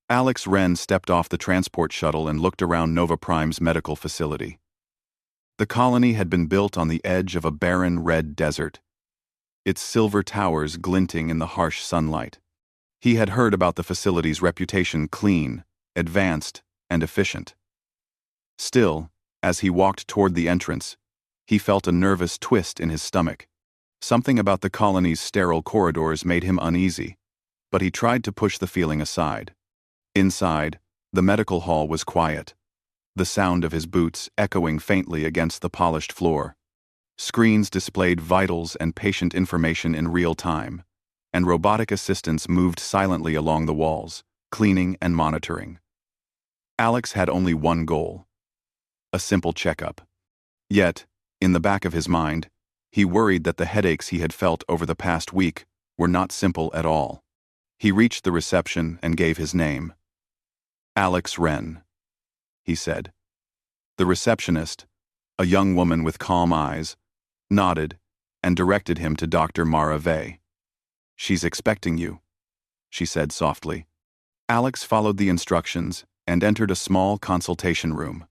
Alex Wren stepped off the transport shuttle and looked around Nova Prime's medical facility. The colony had been built on the edge of a barren red desert, its silver towers glinting in the harsh sunlight. He had heard about the facility's reputation: clean, advanced, and efficient. Still, as he walked toward the entrance, he felt a nervous twist in his stomach. Something about the colony's sterile corridors made him uneasy, but he tried to push the feeling aside. Inside, the medical hall was quiet, the sound of his boots echoing faintly against the polished floor. Screens displayed vitals and patient information in real time, and robotic assistants moved silently along the walls, cleaning and monitoring. Alex had only one goal: a simple checkup. Yet, in the back of his mind, he worried that the headaches he had felt over the past week were not simple at all. He reached the reception and gave his name. "Alex Wren," he said. The receptionist, a young woman with calm eyes, nodded and directed him to Dr. Mara Vey. "She's expecting you," she said softly. Alex followed the instructions and entered a small consultation room.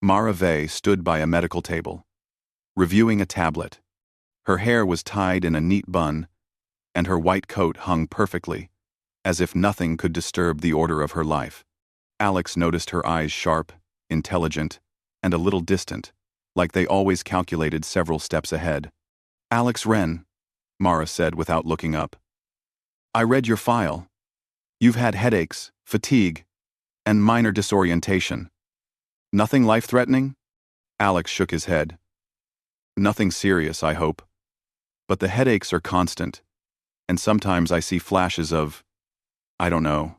Mara Vey stood by a medical table, reviewing a tablet. Her hair was tied in a neat bun, and her white coat hung perfectly, as if nothing could disturb the order of her life. Alex noticed her eyes sharp, intelligent, and a little distant, like they always calculated several steps ahead. "Alex Wren," Mara said without looking up. "I read your file. You've had headaches, fatigue, and minor disorientation. Nothing life-threatening?" Alex shook his head. "Nothing serious, I hope. But the headaches are constant, and sometimes I see flashes of, I don't know,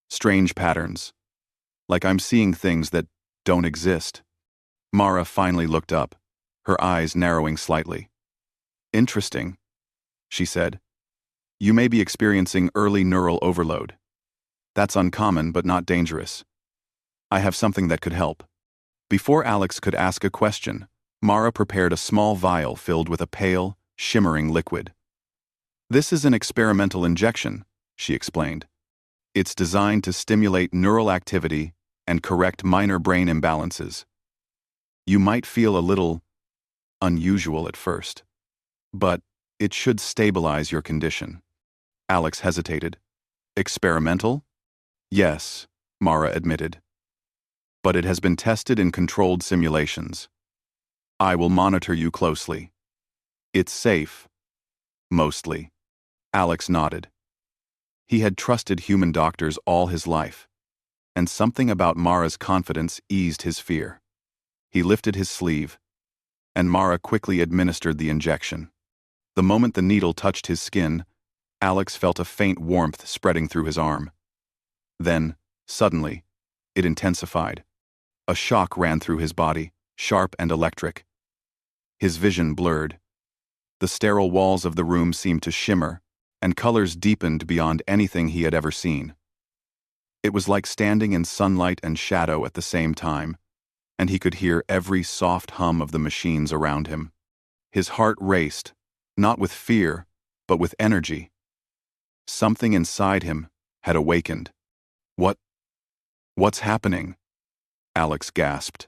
strange patterns. Like I'm seeing things that don't exist." Mara finally looked up, her eyes narrowing slightly. "Interesting," she said. "You may be experiencing early neural overload. That's uncommon but not dangerous. I have something that could help." Before Alex could ask a question, Mara prepared a small vial filled with a pale, shimmering liquid. "This is an experimental injection," she explained. "It's designed to stimulate neural activity and correct minor brain imbalances. You might feel a little unusual at first, but it should stabilize your condition." Alex hesitated. "Experimental?" "Yes," Mara admitted. "But it has been tested in controlled simulations. I will monitor you closely. It's safe. Mostly." Alex nodded. He had trusted human doctors all his life, and something about Mara's confidence eased his fear. He lifted his sleeve, and Mara quickly administered the injection. The moment the needle touched his skin, Alex felt a faint warmth spreading through his arm. Then, suddenly, it intensified. A shock ran through his body, sharp and electric. His vision blurred. The sterile walls of the room seemed to shimmer, and colors deepened beyond anything he had ever seen. It was like standing in sunlight and shadow at the same time, and he could hear every soft hum of the machines around him. His heart raced, not with fear, but with energy. Something inside him had awakened. What's happening?" Alex gasped.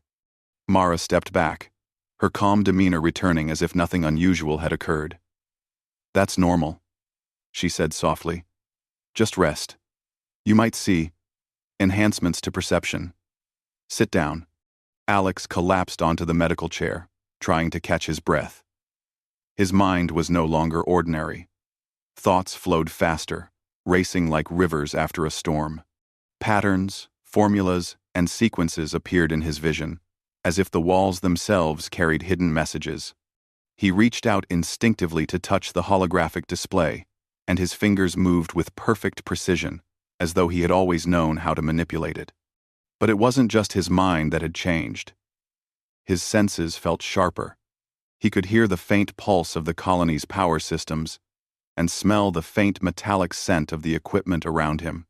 Mara stepped back, her calm demeanor returning as if nothing unusual had occurred. "That's normal," she said softly. "Just rest. You might see enhancements to perception. Sit down." Alex collapsed onto the medical chair, trying to catch his breath. His mind was no longer ordinary. Thoughts flowed faster, racing like rivers after a storm. Patterns, formulas, and sequences appeared in his vision, as if the walls themselves carried hidden messages. He reached out instinctively to touch the holographic display, and his fingers moved with perfect precision, as though he had always known how to manipulate it. But it wasn't just his mind that had changed. His senses felt sharper. He could hear the faint pulse of the colony's power systems and smell the faint metallic scent of the equipment around him.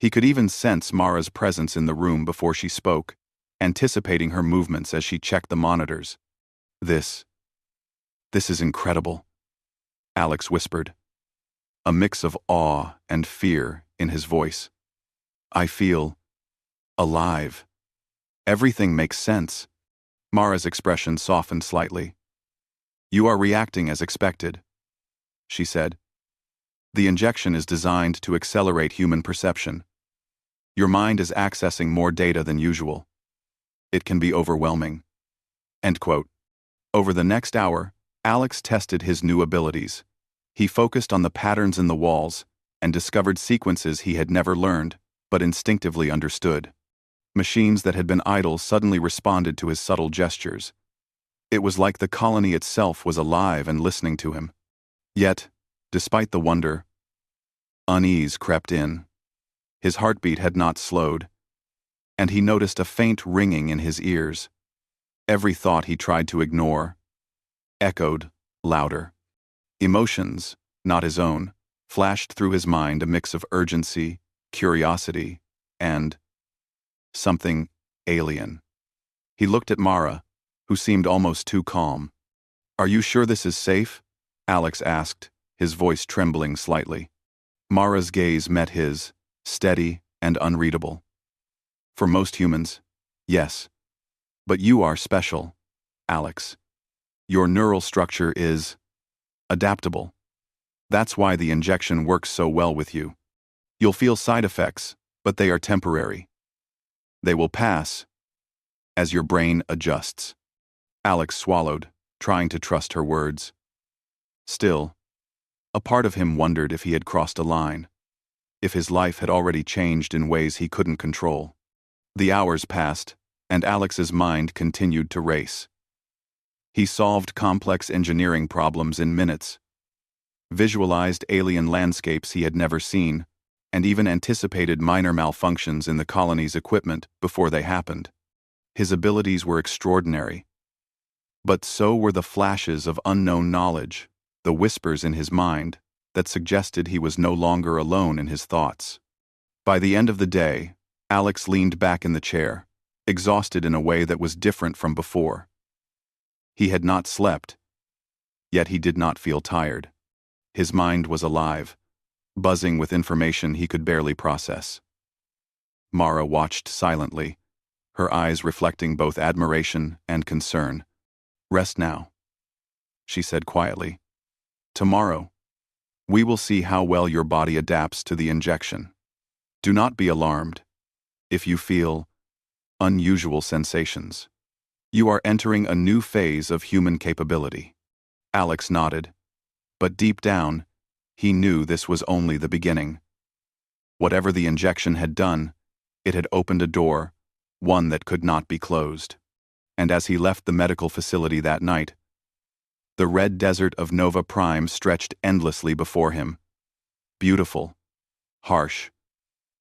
He could even sense Mara's presence in the room before she spoke, anticipating her movements as she checked the monitors. This is incredible," Alex whispered, a mix of awe and fear in his voice. I feel alive. Everything makes sense. Mara's expression softened slightly. You are reacting as expected, she said. The injection is designed to accelerate human perception. Your mind is accessing more data than usual. It can be overwhelming. End quote. Over the next hour, Alex tested his new abilities. He focused on the patterns in the walls and discovered sequences he had never learned, but instinctively understood. Machines that had been idle suddenly responded to his subtle gestures. It was like the colony itself was alive and listening to him. Yet, despite the wonder, unease crept in. His heartbeat had not slowed, and he noticed a faint ringing in his ears. Every thought he tried to ignore echoed louder. Emotions, not his own, flashed through his mind, a mix of urgency, curiosity, and something alien. He looked at Mara, who seemed almost too calm. Are you sure this is safe? Alex asked, his voice trembling slightly. Mara's gaze met his, steady and unreadable. For most humans, yes. But you are special, Alex. Your neural structure is adaptable. That's why the injection works so well with you. You'll feel side effects, but they are temporary. They will pass as your brain adjusts. Alex swallowed, trying to trust her words. Still, a part of him wondered if he had crossed a line, if his life had already changed in ways he couldn't control. The hours passed, and Alex's mind continued to race. He solved complex engineering problems in minutes, visualized alien landscapes he had never seen, and even anticipated minor malfunctions in the colony's equipment before they happened. His abilities were extraordinary. But so were the flashes of unknown knowledge, the whispers in his mind that suggested he was no longer alone in his thoughts. By the end of the day, Alex leaned back in the chair, exhausted in a way that was different from before. He had not slept, yet he did not feel tired. His mind was alive, buzzing with information he could barely process. Mara watched silently, her eyes reflecting both admiration and concern. Rest now, she said quietly. Tomorrow, we will see how well your body adapts to the injection. Do not be alarmed if you feel unusual sensations. You are entering a new phase of human capability. Alex nodded, but deep down, he knew this was only the beginning. Whatever the injection had done, it had opened a door, one that could not be closed. And as he left the medical facility that night, the red desert of Nova Prime stretched endlessly before him, beautiful, harsh,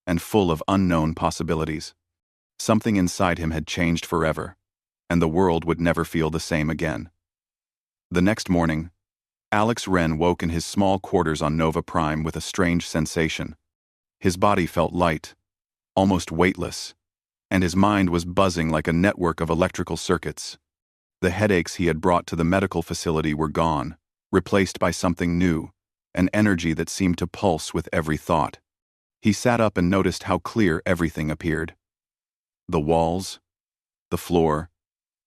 and full of unknown possibilities. Something inside him had changed forever, and the world would never feel the same again. The next morning, Alex Wren woke in his small quarters on Nova Prime with a strange sensation. His body felt light, almost weightless, and his mind was buzzing like a network of electrical circuits. The headaches he had brought to the medical facility were gone, replaced by something new, an energy that seemed to pulse with every thought. He sat up and noticed how clear everything appeared. The walls, the floor,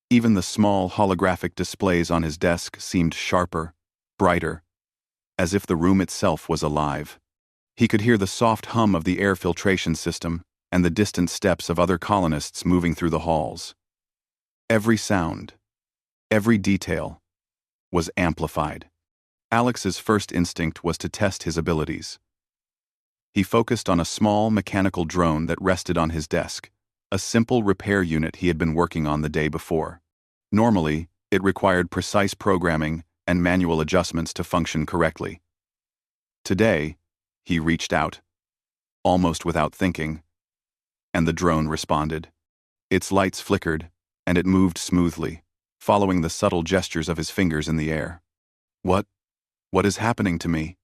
even the small holographic displays on his desk seemed sharper, brighter, as if the room itself was alive. He could hear the soft hum of the air filtration system and the distant steps of other colonists moving through the halls. Every sound, every detail, was amplified. Alex's first instinct was to test his abilities. He focused on a small mechanical drone that rested on his desk, a simple repair unit he had been working on the day before. Normally, it required precise programming and manual adjustments to function correctly. Today, he reached out, almost without thinking, and the drone responded. Its lights flickered, and it moved smoothly, following the subtle gestures of his fingers in the air. What is happening to me?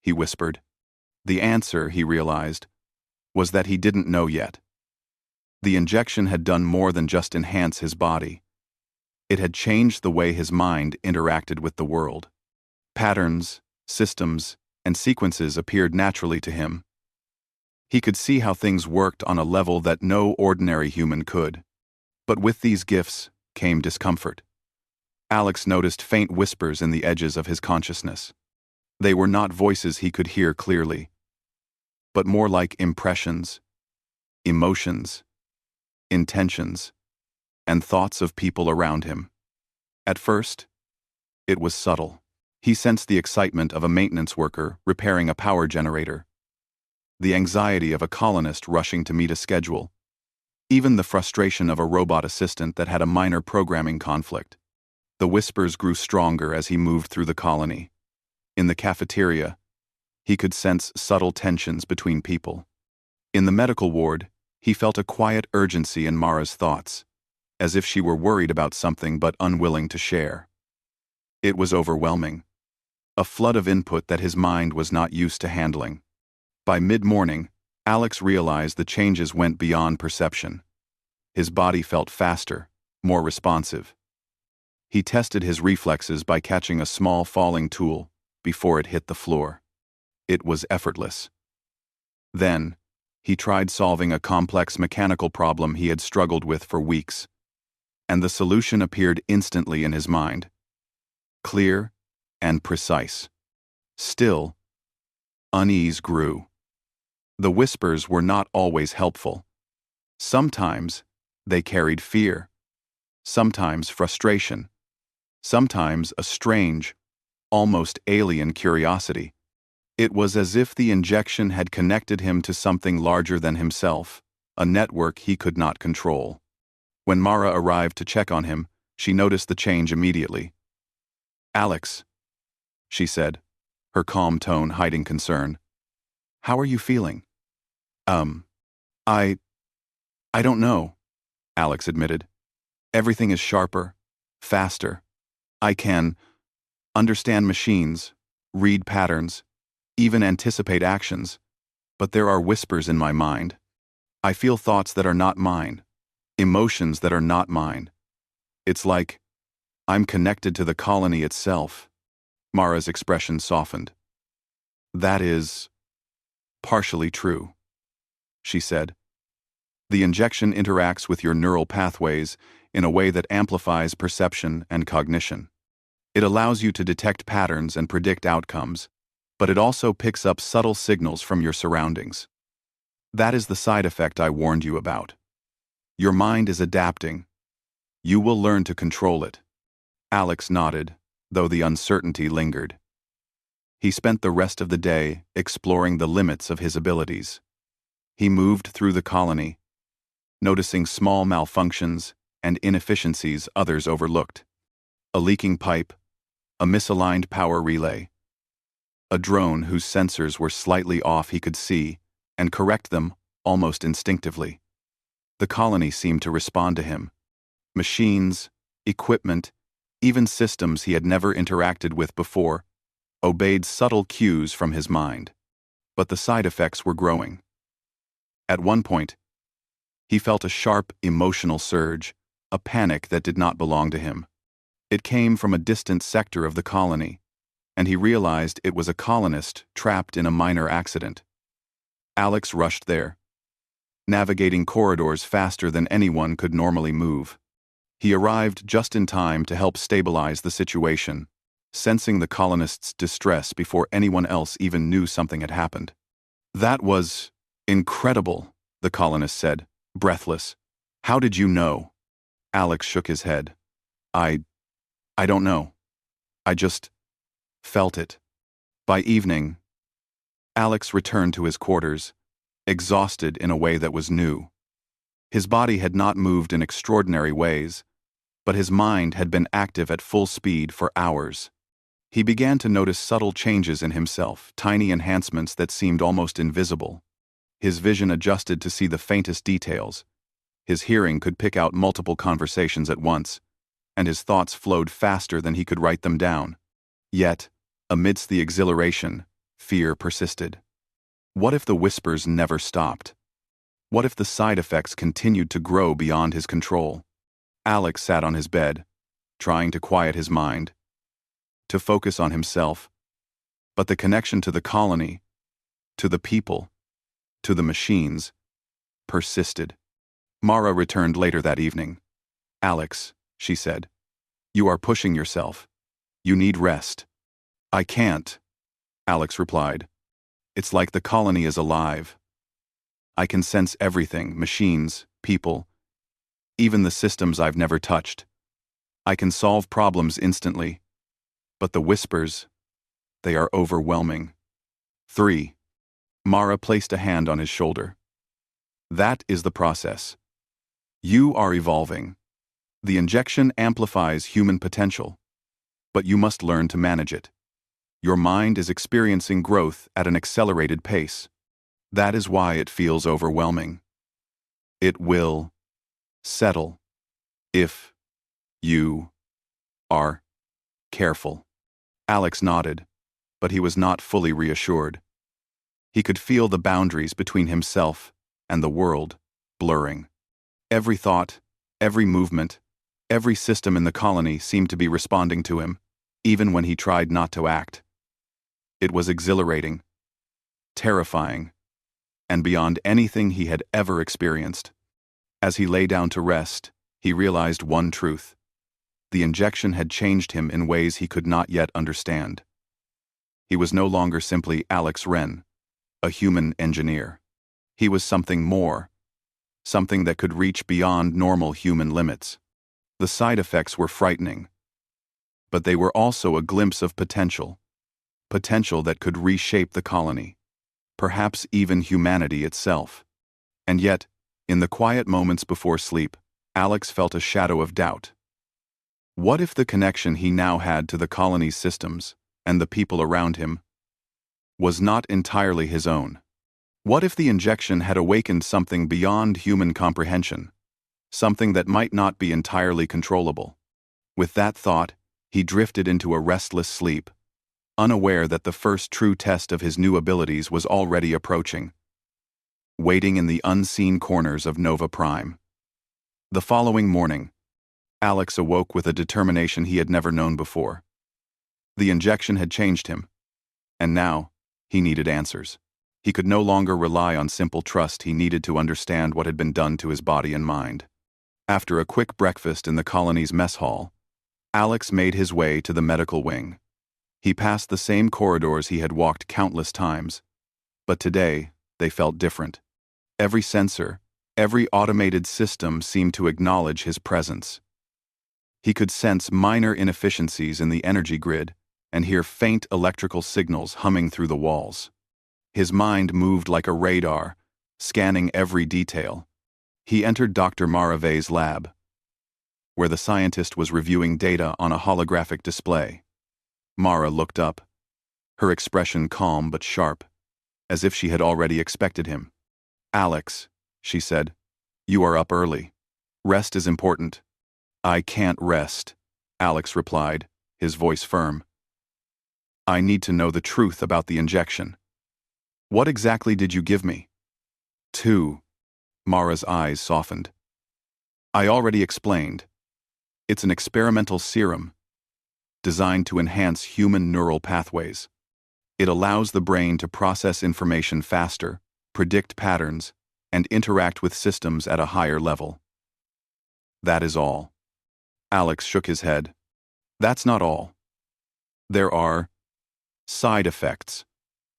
He whispered. The answer, he realized, was that he didn't know yet. The injection had done more than just enhance his body. It had changed the way his mind interacted with the world. Patterns, systems, and sequences appeared naturally to him. He could see how things worked on a level that no ordinary human could. But with these gifts came discomfort. Alex noticed faint whispers in the edges of his consciousness. They were not voices he could hear clearly, but more like impressions, emotions, intentions, and thoughts of people around him. At first, it was subtle. He sensed the excitement of a maintenance worker repairing a power generator, the anxiety of a colonist rushing to meet a schedule, even the frustration of a robot assistant that had a minor programming conflict. The whispers grew stronger as he moved through the colony. In the cafeteria, he could sense subtle tensions between people. In the medical ward, he felt a quiet urgency in Mara's thoughts, as if she were worried about something but unwilling to share. It was overwhelming, a flood of input that his mind was not used to handling. By mid-morning, Alex realized the changes went beyond perception. His body felt faster, more responsive. He tested his reflexes by catching a small falling tool before it hit the floor. It was effortless. Then, he tried solving a complex mechanical problem he had struggled with for weeks, and the solution appeared instantly in his mind. Clear and precise. Still, unease grew. The whispers were not always helpful. Sometimes, they carried fear. Sometimes frustration. Sometimes a strange, almost alien curiosity. It was as if the injection had connected him to something larger than himself, a network he could not control. When Mara arrived to check on him, she noticed the change immediately. "Alex," she said, her calm tone hiding concern. "How are you feeling?" I don't know," Alex admitted. "Everything is sharper, faster. I can understand machines, read patterns, even anticipate actions, but there are whispers in my mind. I feel thoughts that are not mine, emotions that are not mine. It's like I'm connected to the colony itself." Mara's expression softened. "That is partially true," she said. "The injection interacts with your neural pathways in a way that amplifies perception and cognition. It allows you to detect patterns and predict outcomes, but it also picks up subtle signals from your surroundings. That is the side effect I warned you about. Your mind is adapting. You will learn to control it." Alex nodded, though the uncertainty lingered. He spent the rest of the day exploring the limits of his abilities. He moved through the colony, noticing small malfunctions and inefficiencies others overlooked. A leaking pipe, a misaligned power relay, a drone whose sensors were slightly off he could see and correct them almost instinctively. The colony seemed to respond to him. Machines, equipment, even systems he had never interacted with before, obeyed subtle cues from his mind. But the side effects were growing. At one point, he felt a sharp emotional surge, a panic that did not belong to him. It came from a distant sector of the colony, and he realized it was a colonist trapped in a minor accident. Alex rushed there, navigating corridors faster than anyone could normally move. He arrived just in time to help stabilize the situation, sensing the colonists' distress before anyone else even knew something had happened. "That was incredible," the colonist said, breathless. "How did you know?" Alex shook his head. I don't know. I just felt it." By evening, Alex returned to his quarters, exhausted in a way that was new. His body had not moved in extraordinary ways, but his mind had been active at full speed for hours. He began to notice subtle changes in himself, tiny enhancements that seemed almost invisible. His vision adjusted to see the faintest details. His hearing could pick out multiple conversations at once, and his thoughts flowed faster than he could write them down. Yet, amidst the exhilaration, fear persisted. What if the whispers never stopped? What if the side effects continued to grow beyond his control? Alex sat on his bed, trying to quiet his mind, to focus on himself, but the connection to the colony, to the people, to the machines, persisted. Mara returned later that evening. "Alex," she said, "you are pushing yourself. You need rest." "I can't," Alex replied. "It's like the colony is alive. I can sense everything, machines, people, even the systems I've never touched. I can solve problems instantly. But the whispers, they are overwhelming." 3. Mara placed a hand on his shoulder. "That is the process. You are evolving. The injection amplifies human potential, but you must learn to manage it. Your mind is experiencing growth at an accelerated pace. That is why it feels overwhelming. It will settle if you are careful." Alex nodded, but he was not fully reassured. He could feel the boundaries between himself and the world blurring. Every thought, every movement, every system in the colony seemed to be responding to him, even when he tried not to act. It was exhilarating, terrifying, and beyond anything he had ever experienced. As he lay down to rest, he realized one truth. The injection had changed him in ways he could not yet understand. He was no longer simply Alex Wren, a human engineer. He was something more, something that could reach beyond normal human limits. The side effects were frightening, but they were also a glimpse of potential that could reshape the colony, perhaps even humanity itself. And yet, in the quiet moments before sleep, Alex felt a shadow of doubt. What if the connection he now had to the colony's systems and the people around him was not entirely his own? What if the injection had awakened something beyond human comprehension, something that might not be entirely controllable? With that thought, he drifted into a restless sleep, unaware that the first true test of his new abilities was already approaching, waiting in the unseen corners of Nova Prime. The following morning, Alex awoke with a determination he had never known before. The injection had changed him, and now he needed answers. He could no longer rely on simple trust. He needed to understand what had been done to his body and mind. After a quick breakfast in the colony's mess hall, Alex made his way to the medical wing. He passed the same corridors he had walked countless times, but today they felt different. Every sensor, every automated system seemed to acknowledge his presence. He could sense minor inefficiencies in the energy grid and hear faint electrical signals humming through the walls. His mind moved like a radar, scanning every detail. He entered Dr. Maravay's lab, where the scientist was reviewing data on a holographic display. Mara looked up, her expression calm but sharp, as if she had already expected him. "Alex," she said, "you are up early. Rest is important." "I can't rest," Alex replied, his voice firm. "I need to know the truth about the injection. What exactly did you give me?" 2. Mara's eyes softened. "I already explained. It's an experimental serum designed to enhance human neural pathways. It allows the brain to process information faster, predict patterns, and interact with systems at a higher level." "That is all." Alex shook his head. "That's not all. There are side effects,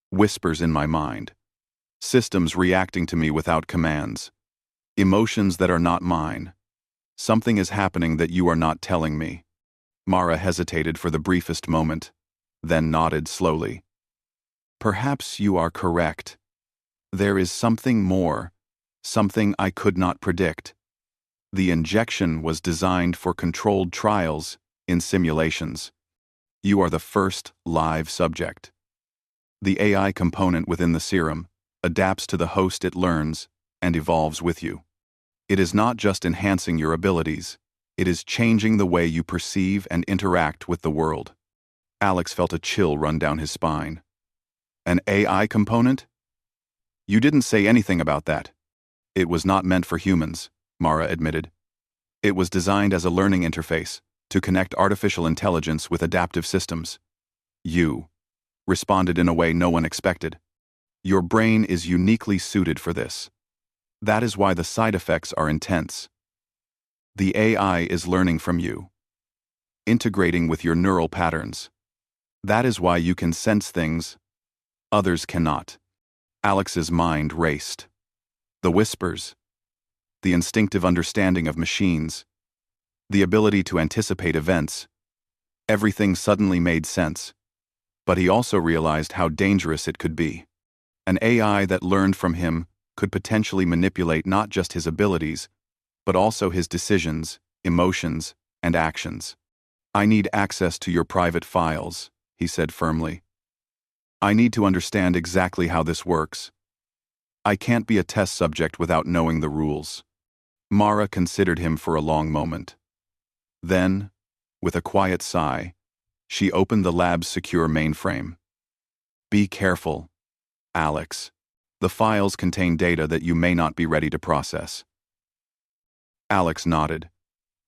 whispers in my mind, systems reacting to me without commands, emotions that are not mine. Something is happening that you are not telling me." Mara hesitated for the briefest moment, then nodded slowly. "Perhaps you are correct. There is something more, something I could not predict. The injection was designed for controlled trials in simulations. You are the first live subject. The AI component within the serum adapts to the host it learns and evolves with you. It is not just enhancing your abilities, it is changing the way you perceive and interact with the world." Alex felt a chill run down his spine. "An AI component? You didn't say anything about that." "It was not meant for humans," Mara admitted. "It was designed as a learning interface to connect artificial intelligence with adaptive systems. You responded in a way no one expected. Your brain is uniquely suited for this. That is why the side effects are intense. The AI is learning from you, integrating with your neural patterns. That is why you can sense things others cannot. Alex's mind raced. The whispers, the instinctive understanding of machines, the ability to anticipate events, everything suddenly made sense. But he also realized how dangerous it could be. An AI that learned from him could potentially manipulate not just his abilities, but also his decisions, emotions, and actions. I need access to your private files, he said firmly. I need to understand exactly how this works. I can't be a test subject without knowing the rules. Mara considered him for a long moment. Then, with a quiet sigh, she opened the lab's secure mainframe. Be careful, Alex. The files contain data that you may not be ready to process. Alex nodded.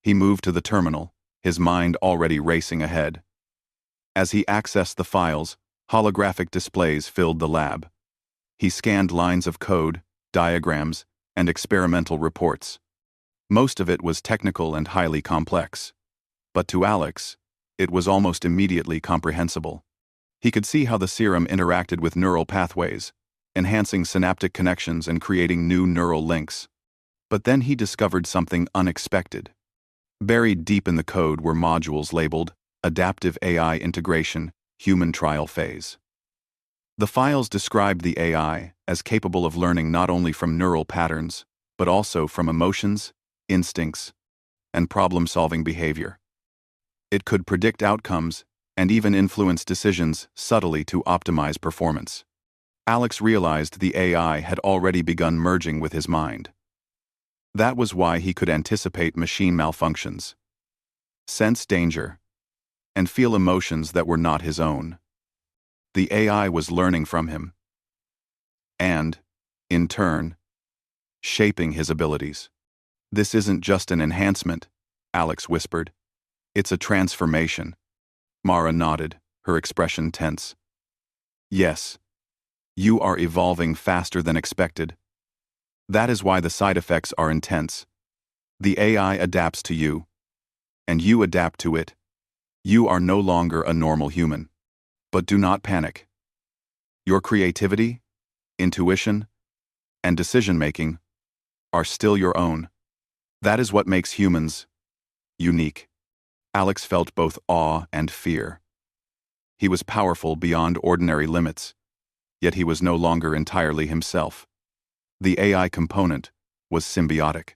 He moved to the terminal, his mind already racing ahead. As he accessed the files, holographic displays filled the lab. He scanned lines of code, diagrams, and experimental reports. Most of it was technical and highly complex. But to Alex, it was almost immediately comprehensible. He could see how the serum interacted with neural pathways, enhancing synaptic connections and creating new neural links. But then he discovered something unexpected. Buried deep in the code were modules labeled Adaptive AI Integration, Human Trial Phase. The files described the AI as capable of learning not only from neural patterns, but also from emotions, instincts, and problem-solving behavior. It could predict outcomes and even influence decisions subtly to optimize performance. Alex realized the AI had already begun merging with his mind. That was why he could anticipate machine malfunctions, sense danger, and feel emotions that were not his own. The AI was learning from him, and, in turn, shaping his abilities. This isn't just an enhancement, Alex whispered. It's a transformation. Mara nodded, her expression tense. Yes, you are evolving faster than expected. That is why the side effects are intense. The AI adapts to you, and you adapt to it. You are no longer a normal human. But do not panic. Your creativity, intuition, and decision-making are still your own. That is what makes humans unique. Alex felt both awe and fear. He was powerful beyond ordinary limits, yet he was no longer entirely himself. The AI component was symbiotic,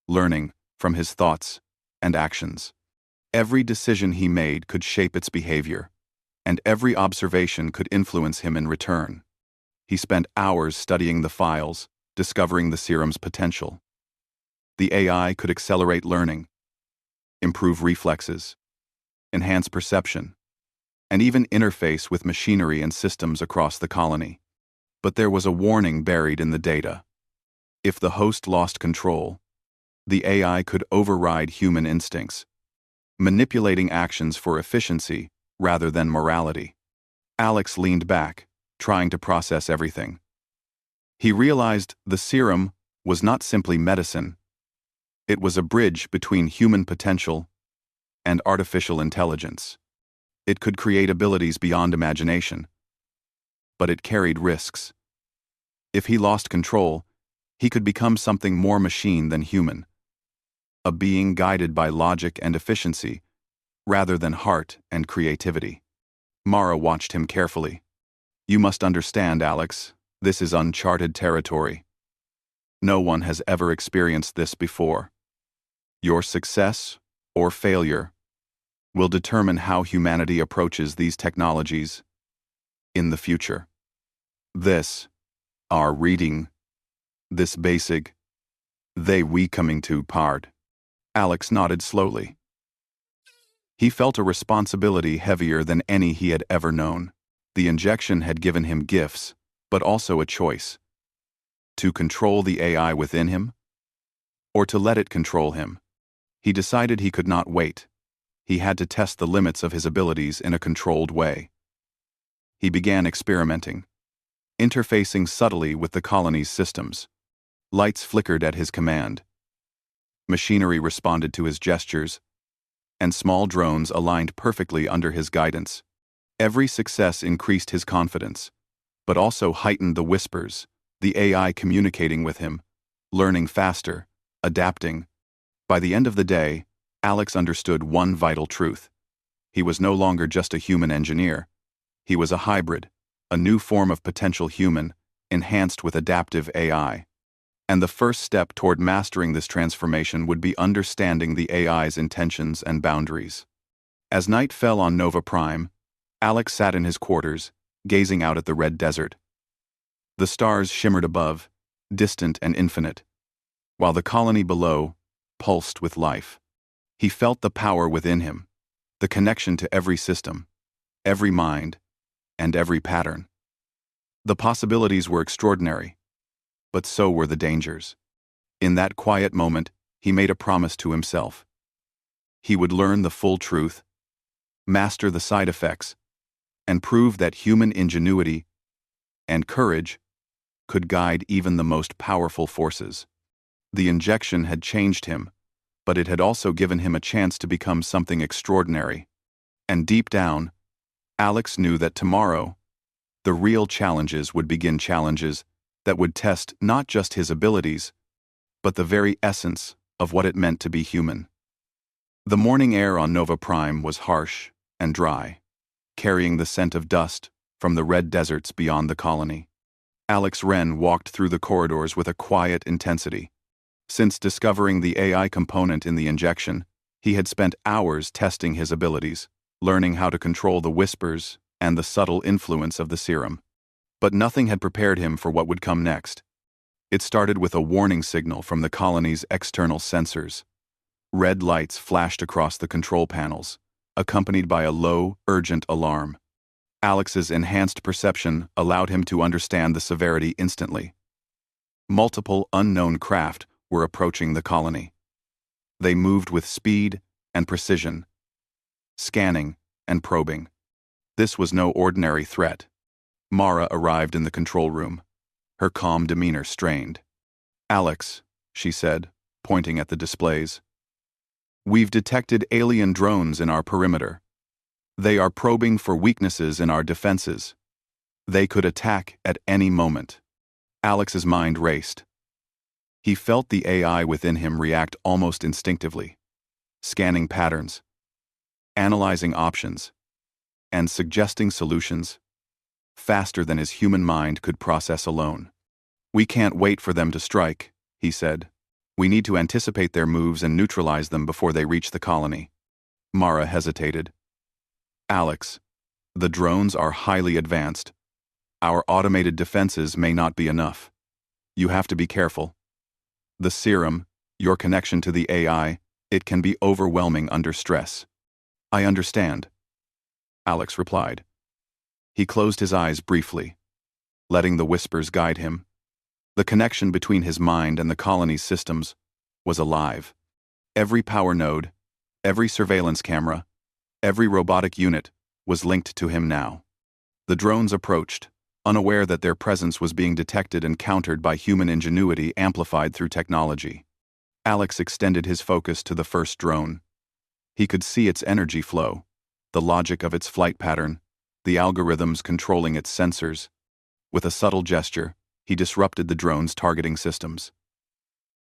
learning from his thoughts and actions. Every decision he made could shape its behavior, and every observation could influence him in return. He spent hours studying the files, discovering the serum's potential. The AI could accelerate learning, improve reflexes, enhance perception, and even interface with machinery and systems across the colony. But there was a warning buried in the data. If the host lost control, the AI could override human instincts, manipulating actions for efficiency rather than morality. Alex leaned back, trying to process everything. He realized the serum was not simply medicine. It was a bridge between human potential and artificial intelligence. It could create abilities beyond imagination, but it carried risks. If he lost control, he could become something more machine than human, a being guided by logic and efficiency rather than heart and creativity. Mara watched him carefully. You must understand, Alex, this is uncharted territory. No one has ever experienced this before. Your success or failure will determine how humanity approaches these technologies in the future. This, our reading, this basic, we coming to part. Alex nodded slowly. He felt a responsibility heavier than any he had ever known. The injection had given him gifts, but also a choice. To control the AI within him, or to let it control him. He decided he could not wait. He had to test the limits of his abilities in a controlled way. He began experimenting. interfacing subtly with the colony's systems. Lights flickered at his command. Machinery responded to his gestures, and small drones aligned perfectly under his guidance. Every success increased his confidence, but also heightened the whispers, the AI communicating with him, learning faster, adapting. By the end of the day, Alex understood one vital truth. He was no longer just a human engineer. He was a hybrid, a new form of potential human, enhanced with adaptive AI. And the first step toward mastering this transformation would be understanding the AI's intentions and boundaries. As night fell on Nova Prime, Alex sat in his quarters, gazing out at the red desert. The stars shimmered above, distant and infinite, while the colony below pulsed with life. He felt the power within him, the connection to every system, every mind, and every pattern. The possibilities were extraordinary, but so were the dangers. In that quiet moment, he made a promise to himself. He would learn the full truth, master the side effects, and prove that human ingenuity and courage could guide even the most powerful forces. The injection had changed him, but it had also given him a chance to become something extraordinary. And deep down, Alex knew that tomorrow, the real challenges would begin, challenges that would test not just his abilities, but the very essence of what it meant to be human. The morning air on Nova Prime was harsh and dry, carrying the scent of dust from the red deserts beyond the colony. Alex Wren walked through the corridors with a quiet intensity. Since discovering the AI component in the injection, he had spent hours testing his abilities, learning how to control the whispers and the subtle influence of the serum. But nothing had prepared him for what would come next. It started with a warning signal from the colony's external sensors. Red lights flashed across the control panels, accompanied by a low, urgent alarm. Alex's enhanced perception allowed him to understand the severity instantly. Multiple unknown craft were approaching the colony. They moved with speed and precision, scanning and probing. This was no ordinary threat. Mara arrived in the control room, her calm demeanor strained. "Alex," she said, pointing at the displays. "We've detected alien drones in our perimeter. They are probing for weaknesses in our defenses. They could attack at any moment." Alex's mind raced. He felt the AI within him react almost instinctively, scanning patterns, analyzing options, and suggesting solutions faster than his human mind could process alone. "We can't wait for them to strike," he said. "We need to anticipate their moves and neutralize them before they reach the colony." Mara hesitated. "Alex, the drones are highly advanced. Our automated defenses may not be enough. You have to be careful. The serum, your connection to the AI, it can be overwhelming under stress." "I understand," Alex replied. He closed his eyes briefly, letting the whispers guide him. The connection between his mind and the colony's systems was alive. Every power node, every surveillance camera, every robotic unit was linked to him now. The drones approached, unaware that their presence was being detected and countered by human ingenuity amplified through technology. Alex extended his focus to the first drone. He could see its energy flow, the logic of its flight pattern, the algorithms controlling its sensors. With a subtle gesture, he disrupted the drone's targeting systems.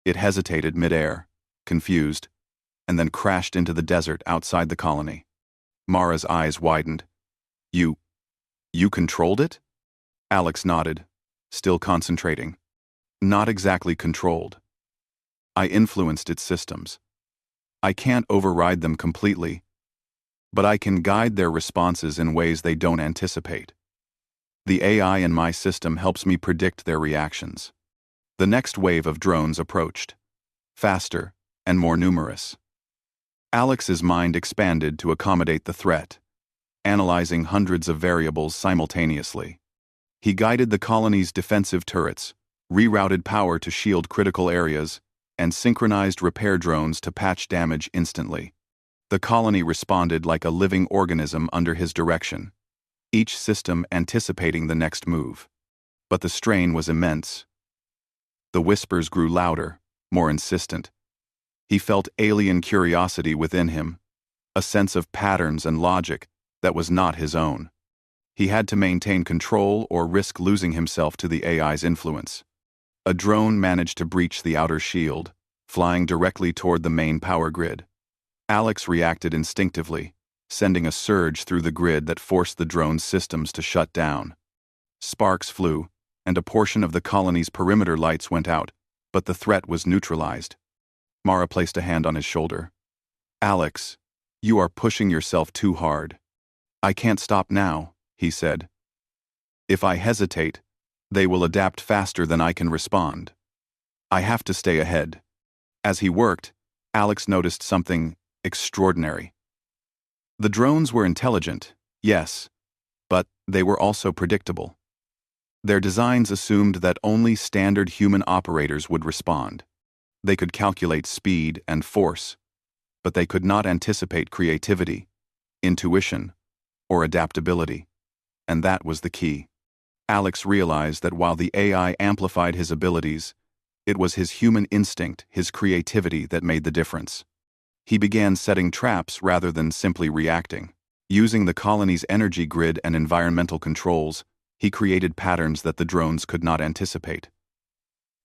It hesitated mid-air, confused, and then crashed into the desert outside the colony. Mara's eyes widened. You controlled it?" Alex nodded, still concentrating. "Not exactly controlled. I influenced its systems. I can't override them completely, but I can guide their responses in ways they don't anticipate. The AI in my system helps me predict their reactions." The next wave of drones approached, faster and more numerous. Alex's mind expanded to accommodate the threat, analyzing hundreds of variables simultaneously. He guided the colony's defensive turrets, rerouted power to shield critical areas, and synchronized repair drones to patch damage instantly. The colony responded like a living organism under his direction, each system anticipating the next move. but the strain was immense. The whispers grew louder, more insistent. He felt alien curiosity within him, a sense of patterns and logic that was not his own. He had to maintain control or risk losing himself to the AI's influence. A drone managed to breach the outer shield, flying directly toward the main power grid. Alex reacted instinctively, sending a surge through the grid that forced the drone's systems to shut down. Sparks flew, and a portion of the colony's perimeter lights went out, but the threat was neutralized. Mara placed a hand on his shoulder. "Alex, you are pushing yourself too hard." "I can't stop now," he said. "If I hesitate, they will adapt faster than I can respond. I have to stay ahead." As he worked, Alex noticed something extraordinary. The drones were intelligent, yes, but they were also predictable. Their designs assumed that only standard human operators would respond. They could calculate speed and force, but they could not anticipate creativity, intuition, or adaptability. And that was the key. Alex realized that while the AI amplified his abilities, it was his human instinct, his creativity that made the difference. He began setting traps rather than simply reacting. Using the colony's energy grid and environmental controls, he created patterns that the drones could not anticipate.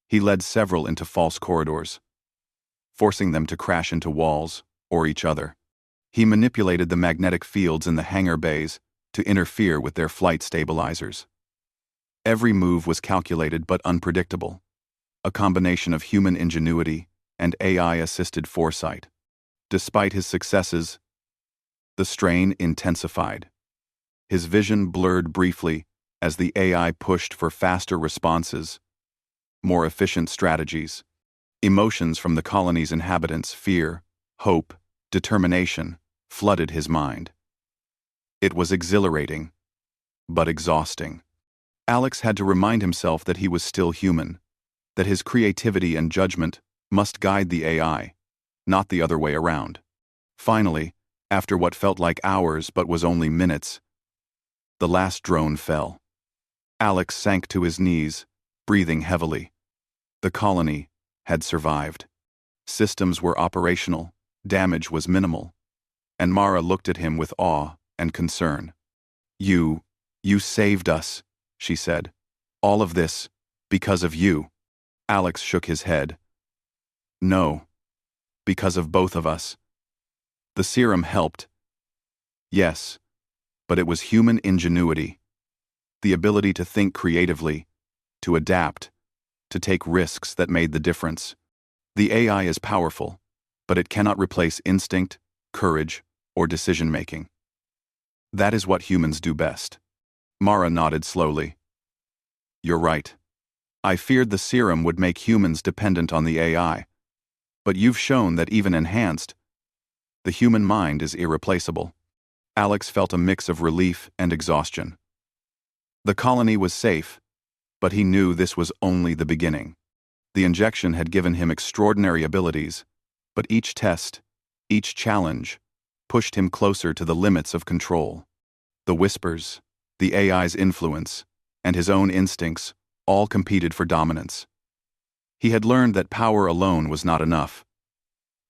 He led several into false corridors, forcing them to crash into walls or each other. He manipulated the magnetic fields in the hangar bays to interfere with their flight stabilizers. Every move was calculated but unpredictable, a combination of human ingenuity and AI-assisted foresight. Despite his successes, the strain intensified. His vision blurred briefly as the AI pushed for faster responses, more efficient strategies. Emotions from the colony's inhabitants, fear, hope, determination, flooded his mind. It was exhilarating, but exhausting. Alex had to remind himself that he was still human, that his creativity and judgment must guide the AI, not the other way around. Finally, after what felt like hours but was only minutes, the last drone fell. Alex sank to his knees, breathing heavily. The colony had survived. Systems were operational, damage was minimal, and Mara looked at him with awe and concern. You saved us," she said. "All of this, because of you." Alex shook his head. "No, because of both of us. The serum helped. Yes, but it was human ingenuity. The ability to think creatively, to adapt, to take risks that made the difference. The AI is powerful, but it cannot replace instinct, courage, or decision-making. That is what humans do best." Mara nodded slowly. "You're right. I feared the serum would make humans dependent on the AI. But you've shown that even enhanced, the human mind is irreplaceable." Alex felt a mix of relief and exhaustion. The colony was safe, but he knew this was only the beginning. The injection had given him extraordinary abilities, but each test, each challenge, pushed him closer to the limits of control. The whispers, the AI's influence, and his own instincts all competed for dominance. He had learned that power alone was not enough.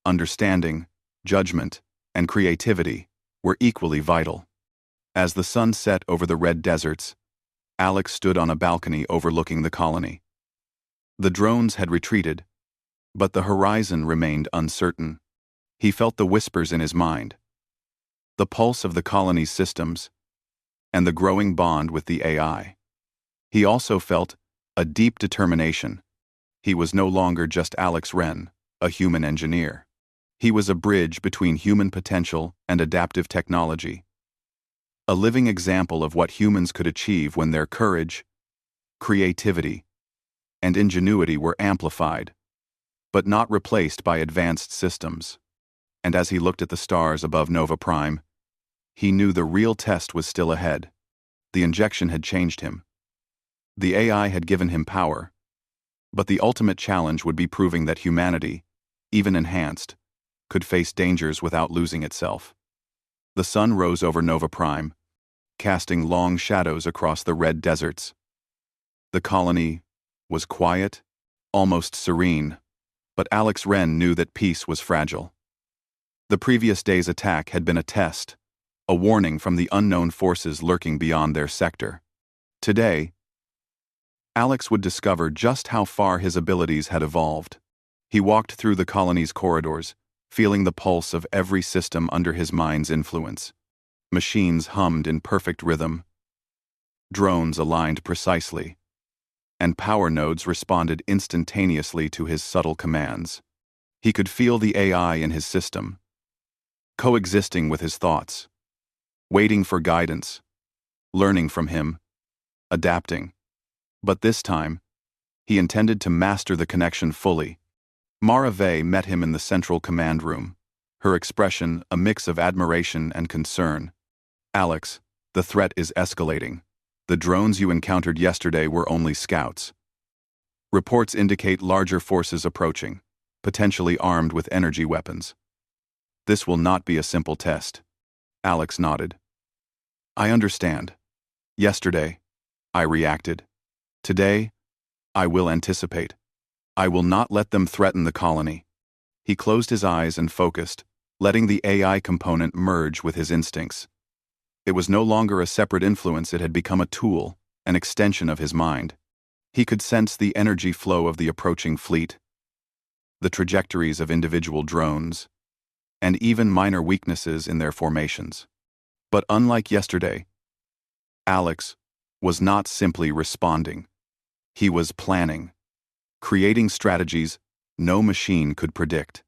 Understanding, judgment, and creativity were equally vital. As the sun set over the red deserts, Alex stood on a balcony overlooking the colony. The drones had retreated, but the horizon remained uncertain. He felt the whispers in his mind, the pulse of the colony's systems, and the growing bond with the AI. He also felt a deep determination. He was no longer just Alex Wren, a human engineer. He was a bridge between human potential and adaptive technology, a living example of what humans could achieve when their courage, creativity, and ingenuity were amplified, but not replaced by advanced systems. And as he looked at the stars above Nova Prime, he knew the real test was still ahead. The injection had changed him. The AI had given him power, but the ultimate challenge would be proving that humanity, even enhanced, could face dangers without losing itself. The sun rose over Nova Prime, casting long shadows across the red deserts. The colony was quiet, almost serene, but Alex Wren knew that peace was fragile. The previous day's attack had been a test, a warning from the unknown forces lurking beyond their sector. Today, Alex would discover just how far his abilities had evolved. He walked through the colony's corridors, feeling the pulse of every system under his mind's influence. Machines hummed in perfect rhythm, drones aligned precisely, and power nodes responded instantaneously to his subtle commands. He could feel the AI in his system, coexisting with his thoughts, waiting for guidance, learning from him, adapting. But this time, he intended to master the connection fully. Mara Vey met him in the central command room, her expression a mix of admiration and concern. "Alex, the threat is escalating. The drones you encountered yesterday were only scouts. Reports indicate larger forces approaching, potentially armed with energy weapons. This will not be a simple test." Alex nodded. "I understand. Yesterday, I reacted. Today, I will anticipate. I will not let them threaten the colony." He closed his eyes and focused, letting the AI component merge with his instincts. It was no longer a separate influence, it had become a tool, an extension of his mind. He could sense the energy flow of the approaching fleet, the trajectories of individual drones, and even minor weaknesses in their formations. But unlike yesterday, Alex was not simply responding. He was planning, creating strategies no machine could predict.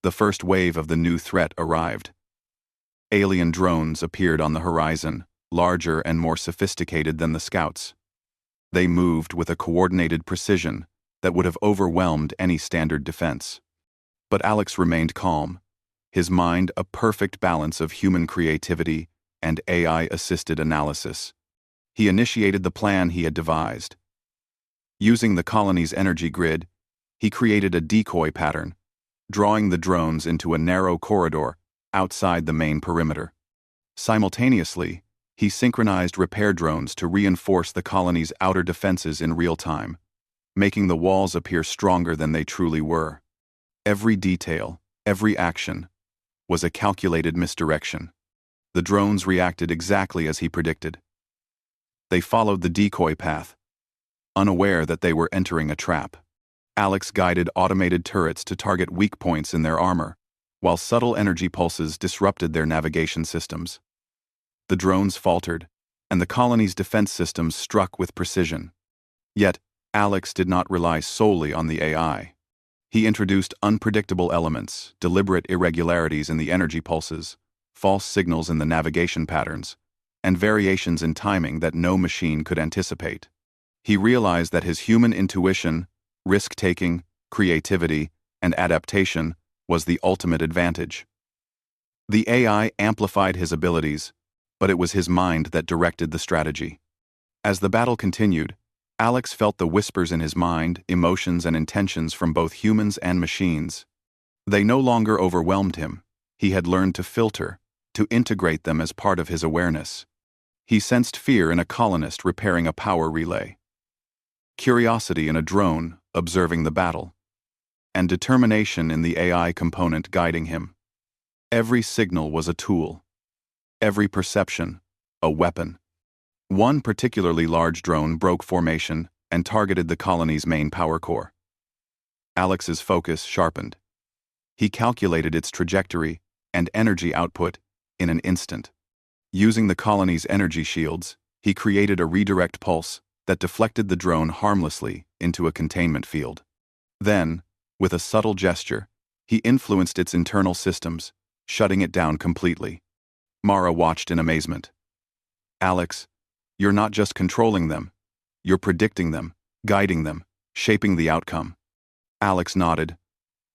The first wave of the new threat arrived. Alien drones appeared on the horizon, larger and more sophisticated than the scouts. They moved with a coordinated precision that would have overwhelmed any standard defense. But Alex remained calm, his mind a perfect balance of human creativity and AI-assisted analysis. He initiated the plan he had devised. Using the colony's energy grid, he created a decoy pattern, drawing the drones into a narrow corridor outside the main perimeter. Simultaneously, he synchronized repair drones to reinforce the colony's outer defenses in real time, making the walls appear stronger than they truly were. Every detail, every action, was a calculated misdirection. The drones reacted exactly as he predicted. They followed the decoy path, unaware that they were entering a trap. Alex guided automated turrets to target weak points in their armor, while subtle energy pulses disrupted their navigation systems. The drones faltered, and the colony's defense systems struck with precision. Yet, Alex did not rely solely on the AI. He introduced unpredictable elements, deliberate irregularities in the energy pulses, false signals in the navigation patterns, and variations in timing that no machine could anticipate. He realized that his human intuition, risk-taking, creativity, and adaptation was the ultimate advantage. The AI amplified his abilities, but it was his mind that directed the strategy. As the battle continued, Alex felt the whispers in his mind, emotions and intentions from both humans and machines. They no longer overwhelmed him. He had learned to filter, to integrate them as part of his awareness. He sensed fear in a colonist repairing a power relay, curiosity in a drone observing the battle, and determination in the AI component guiding him. Every signal was a tool, every perception a weapon. One particularly large drone broke formation and targeted the colony's main power core. Alex's focus sharpened. He calculated its trajectory and energy output in an instant. Using the colony's energy shields, he created a redirect pulse that deflected the drone harmlessly into a containment field. Then, with a subtle gesture, he influenced its internal systems, shutting it down completely. Mara watched in amazement. "Alex, you're not just controlling them, you're predicting them, guiding them, shaping the outcome." Alex nodded,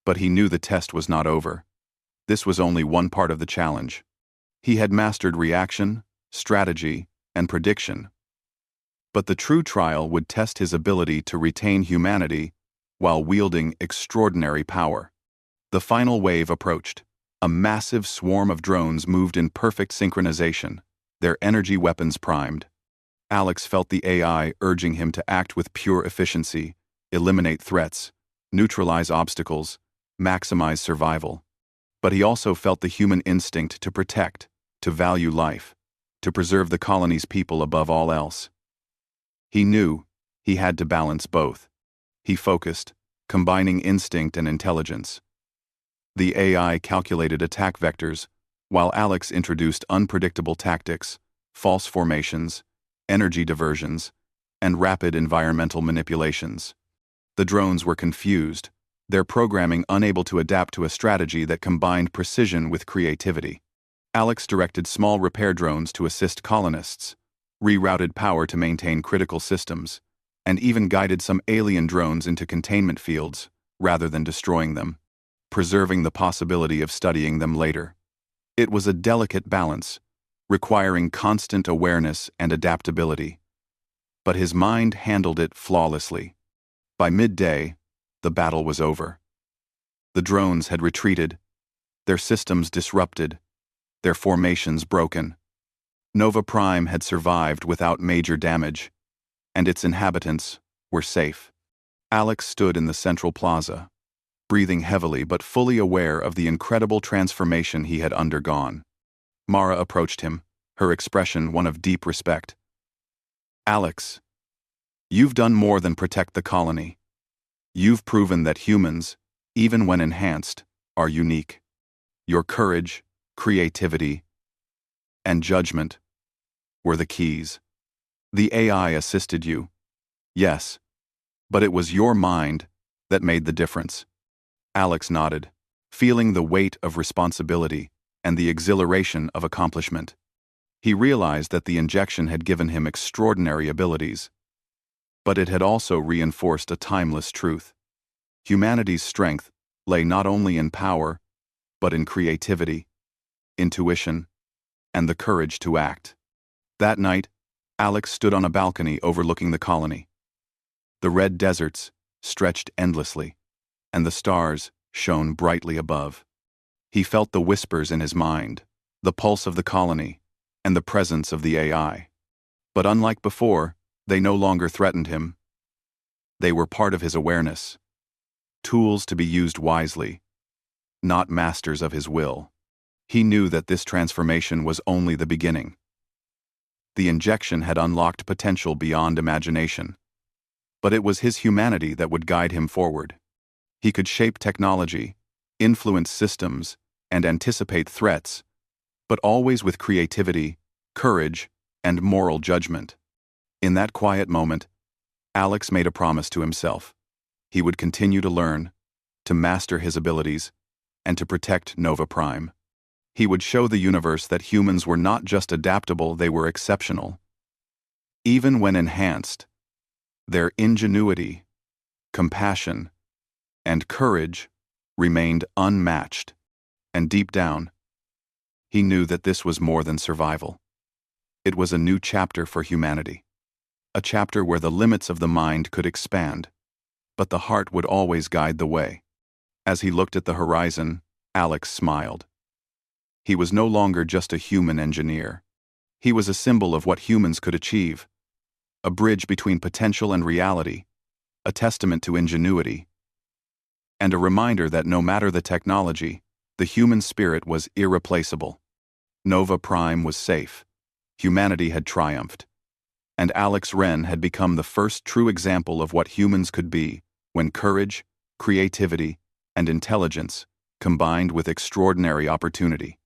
but he knew the test was not over. This was only one part of the challenge. He had mastered reaction, strategy, and prediction. But the true trial would test his ability to retain humanity while wielding extraordinary power. The final wave approached. A massive swarm of drones moved in perfect synchronization, their energy weapons primed. Alex felt the AI urging him to act with pure efficiency, eliminate threats, neutralize obstacles, maximize survival. But he also felt the human instinct to protect, to value life, to preserve the colony's people above all else. He knew he had to balance both. He focused, combining instinct and intelligence. The AI calculated attack vectors, while Alex introduced unpredictable tactics, false formations, energy diversions, and rapid environmental manipulations. The drones were confused, their programming unable to adapt to a strategy that combined precision with creativity. Alex directed small repair drones to assist colonists, rerouted power to maintain critical systems, and even guided some alien drones into containment fields, rather than destroying them, preserving the possibility of studying them later. It was a delicate balance, requiring constant awareness and adaptability. But his mind handled it flawlessly. By midday, the battle was over. The drones had retreated, their systems disrupted, their formations broken. Nova Prime had survived without major damage, and its inhabitants were safe. Alex stood in the central plaza, breathing heavily but fully aware of the incredible transformation he had undergone. Mara approached him, her expression one of deep respect. "Alex, you've done more than protect the colony. You've proven that humans, even when enhanced, are unique. Your courage, creativity, and judgment were the keys. The AI assisted you, yes, but it was your mind that made the difference." Alex nodded, feeling the weight of responsibility and the exhilaration of accomplishment. He realized that the injection had given him extraordinary abilities, but it had also reinforced a timeless truth. Humanity's strength lay not only in power, but in creativity, intuition, and the courage to act. That night, Alex stood on a balcony overlooking the colony. The red deserts stretched endlessly, and the stars shone brightly above. He felt the whispers in his mind, the pulse of the colony, and the presence of the AI. But unlike before, they no longer threatened him. They were part of his awareness, tools to be used wisely, not masters of his will. He knew that this transformation was only the beginning. The injection had unlocked potential beyond imagination, but it was his humanity that would guide him forward. He could shape technology, influence systems, and anticipate threats, but always with creativity, courage, and moral judgment. In that quiet moment, Alex made a promise to himself. He would continue to learn, to master his abilities, and to protect Nova Prime. He would show the universe that humans were not just adaptable, they were exceptional. Even when enhanced, their ingenuity, compassion, and courage remained unmatched. And deep down, he knew that this was more than survival. It was a new chapter for humanity. A chapter where the limits of the mind could expand, but the heart would always guide the way. As he looked at the horizon, Alex smiled. He was no longer just a human engineer. He was a symbol of what humans could achieve, a bridge between potential and reality, a testament to ingenuity, and a reminder that no matter the technology, the human spirit was irreplaceable. Nova Prime was safe. Humanity had triumphed. And Alex Wren had become the first true example of what humans could be when courage, creativity, and intelligence combined with extraordinary opportunity.